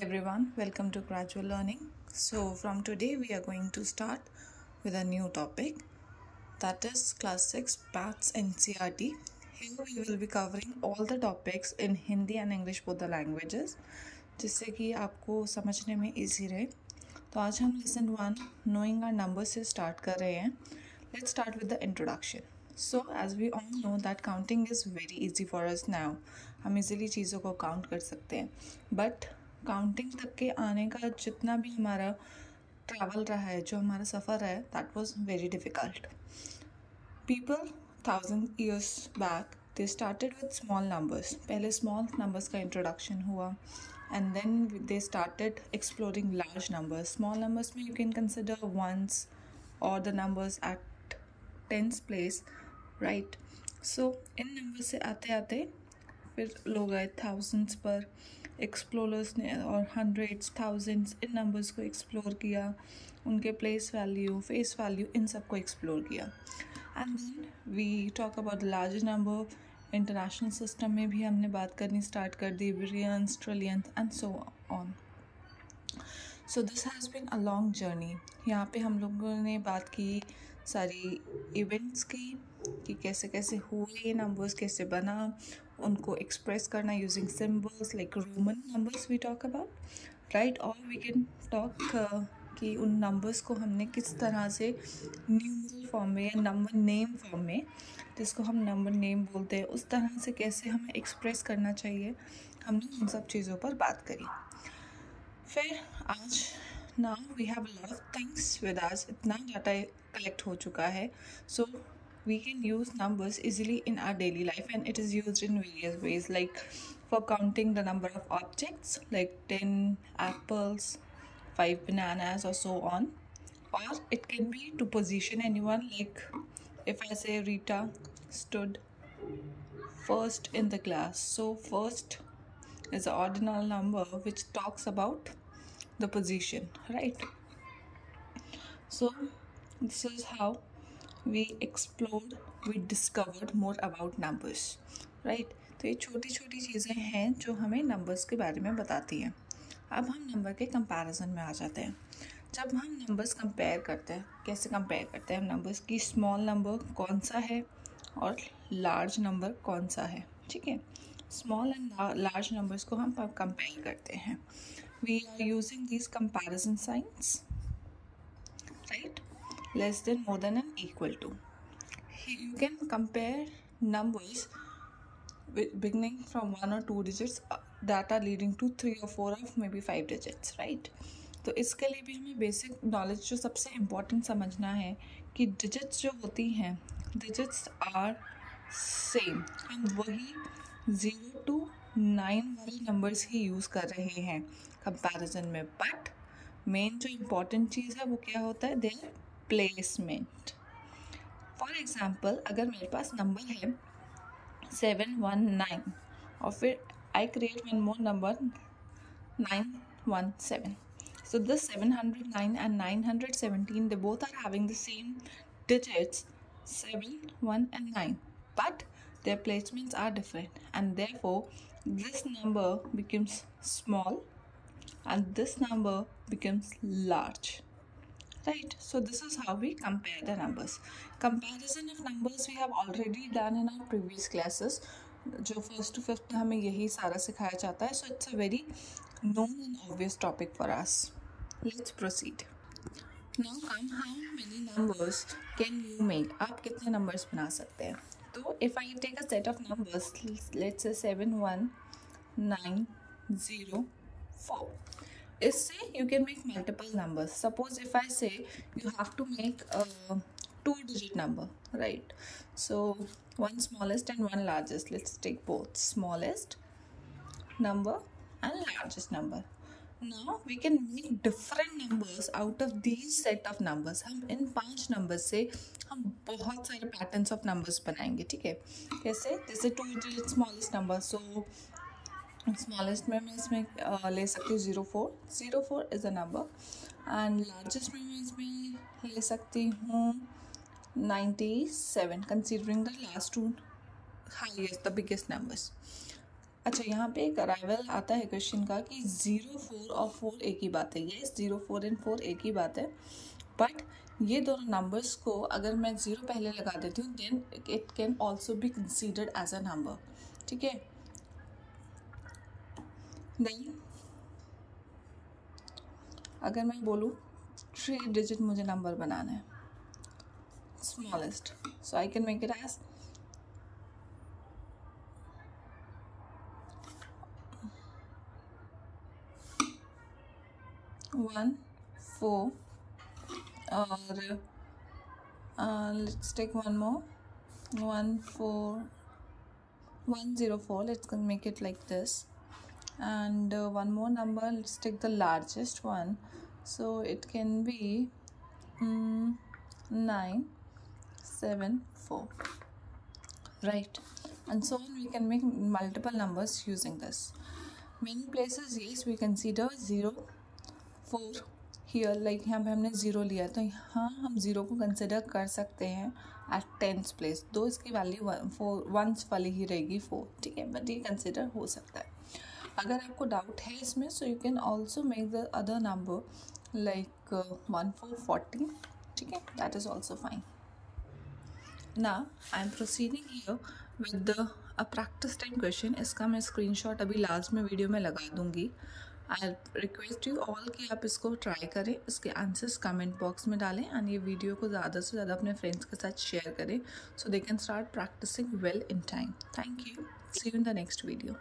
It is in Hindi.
everyone, welcome to Gradual Learning. So, from today, we are going to start with a new topic, that is Class 6 Maths NCERT. Here we will be covering all the topics in Hindi and English both the languages, जिससे कि आपको समझने में easy रहे. तो आज हम Lesson 1 Knowing our numbers से start कर रहे हैं. Let's start with the introduction. So, as we all know that counting is very easy for us now. हम easily चीज़ों को count कर सकते हैं. But काउंटिंग तक के आने का जितना भी हमारा ट्रैवल रहा है, जो हमारा सफ़र है, that was very difficult. People 1000 years back they started with small numbers. पहले स्मॉल नंबर्स का इंट्रोडक्शन हुआ and then they started exploring large numbers. Small numbers में यू कैन कंसिडर वंस और the numbers at tens place, right. So इन नंबर से आते आते फिर लोग आए थाउजेंड्स पर. एक्सप्लोरर्स ने और हंड्रेड्स थाउजेंड्स इन नंबर्स को एक्सप्लोर किया, उनके प्लेस वैल्यू, फेस वैल्यू, इन सब को एक्सप्लोर किया. And then we talk about large number. International system में भी हमने बात करनी स्टार्ट कर दी, billions, trillions and so on. So this has been a long journey. यहाँ पे हम लोगों ने बात की सारी इवेंट्स की कि कैसे कैसे हुए ये नंबर्स, कैसे बना, उनको एक्सप्रेस करना using symbols like Roman numbers we talk about, right. और वी कैन टॉक कि उन नंबर्स को हमने किस तरह से न्यूमरल फॉर्म में या नंबर नेम फॉर्म में, जिसको हम नंबर नेम बोलते हैं, उस तरह से कैसे हमें एक्सप्रेस करना चाहिए, हमने उन सब चीज़ों पर बात करी. फिर आज now we have a lot of things with us. इतना डाटा कलेक्ट हो चुका है, सो we can use numbers easily in our daily life, and it is used in various ways, like for counting the number of objects like 10 apples, 5 bananas or so on. Or it can be to position anyone, like if I say Rita stood first in the class, so first is an ordinal number which talks about the position, right? So this is how we explored, we discovered more about numbers, right? तो ये छोटी छोटी चीज़ें हैं जो हमें नंबर्स के बारे में बताती हैं. अब हम नंबर के कंपैरिजन में आ जाते हैं. जब हम नंबर्स कंपेयर करते हैं, कैसे कंपेयर करते हैं हम नंबर्स की, स्मॉल नंबर कौन सा है और लार्ज नंबर कौन सा है, ठीक है. स्मॉल एंड लार्ज नंबर्स को हम कंपेयर करते हैं. We are using these comparison signs, right. Less than, more than and equal to. You can compare numbers beginning from 1 or 2 digits that are leading to 3 or 4 or maybe 5 digits, right? तो इसके लिए भी हमें बेसिक नॉलेज जो सबसे इम्पॉर्टेंट समझना है कि डिजिट्स जो होती हैं, डिजिट्स आर सेम. हम वही 0 to 9 वाले नंबर्स ही यूज़ कर रहे हैं कंपैरिजन में. बट मेन जो इम्पॉर्टेंट चीज़ है वो क्या होता है, देयर प्लेसमेंट. फॉर एग्जाम्पल, अगर मेरे पास नंबर है 719 और फिर I create one more number 917. So this 709 and 917, they both are having the same digits 7, 1 and 9, but their placements are different, and therefore this number becomes small and this number becomes large. Right, so this is how we compare the numbers. Comparison of numbers we have already done in our previous classes. जो फर्स्ट टू फिफ्थ में हमें यही सारा सिखाया जाता है. So it's a very known and obvious topic for us. Let's proceed. Now come, how many numbers can you make? आप कितने numbers बना सकते हैं? तो if I take a set of numbers, let's say 7, 1, 9, 0, 4. इससे you can make multiple numbers. Suppose if I say you have to make a 2-digit number, right? So one smallest and one largest. Let's take both smallest number and largest number. Now we can make different numbers out of these set of numbers. हम इन 5 numbers से हम बहुत सारे patterns of numbers बनाएंगे, ठीक है. कैसे? जैसे 2-digit smallest number. So smallest में मैं इसमें ले सकती हूँ 04. 04 is a number. And largest में मैं इसमें ले सकती हूँ 97, considering the last 2 highest, the biggest numbers. अच्छा, यहाँ पे एक अराइवल आता है क्वेश्चन का कि 0, 4 और 4 एक ही बात है। ये 0, 4 एंड 4 एक ही बात है, बट ये दोनों नंबर्स को अगर मैं 0 पहले लगा देती हूँ then it can also be considered as a number. ठीक है, नहीं अगर मैं बोलूँ 3 डिजिट मुझे नंबर बनाना है, smallest, so I can make it as 1, 4 और let's take one more, 1, 4, 104. Let's make it like this, and one more number. Let's take the largest one, so it can be 974, right? And so on. We can make multiple numbers using this. Many places, yes, we consider 0, 4 here, like यहाँ पे हमने 0 लिया, तो यहाँ हम 0 को कंसिडर कर सकते हैं एट 10th प्लेस, दो इसकी वैल्यू 1 वाली ही रहेगी 4, ठीक है, बट ये कंसिडर हो सकता है। अगर आपको डाउट है इसमें, so you can also make the other number like 1440, ठीक है, that is also fine. Now I am proceeding here with the practice time question. इसका मैं स्क्रीनशॉट अभी लास्ट में वीडियो में लगा दूंगी। आई रिक्वेस्ट यू ऑल कि आप इसको ट्राई करें, इसके आंसर्स कमेंट बॉक्स में डालें एंड ये वीडियो को ज़्यादा से ज़्यादा अपने फ्रेंड्स के साथ शेयर करें so they can start practising well in time. Thank you, see you in the next video.